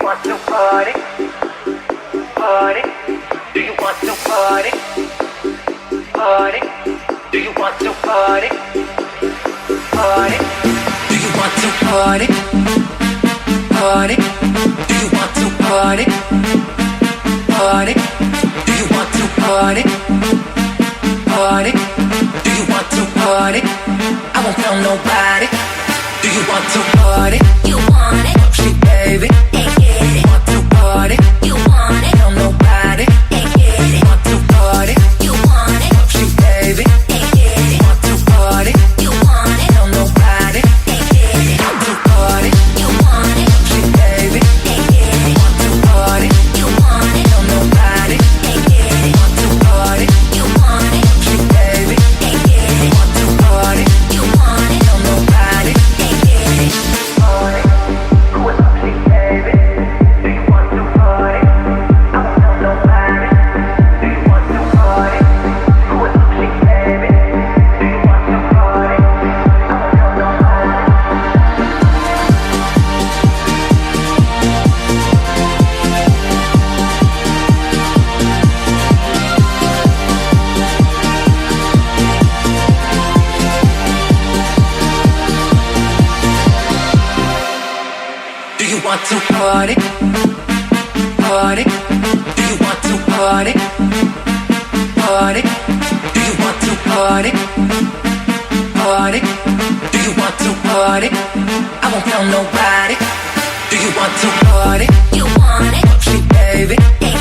want to party? Party? Do you want to party? Party? Do you want to party? Party? Do you want to party? Party? Do you want to party? Party? Do you want to party? Party? Do you want to party? I won't tell nobody. Do you want to party? You want it? She baby, hey get it. Want to party? You want it? Tell nobody, hey get it. Want to party? You want it? She baby, hey get it. Want to party? You want it? Tell nobody, hey get it. Want to party? You want it? She baby, hey get it. Want to party? You want it? Tell nobody, hey get it. Want to party? You want it? She baby, hey get it. Want to party? You want it? Tell nobody, hey get it. Party? Who is up, she baby? Do you want to party? I won't tell nobody. Do you want to party? Who is up, she baby? Do you want to party? I won't tell nobody. Do you want to party? Party? Do you want to party? Party? Do you want to party? Party? Do you want to party? I won't tell nobody. Do you want to party? You want it? She baby, hey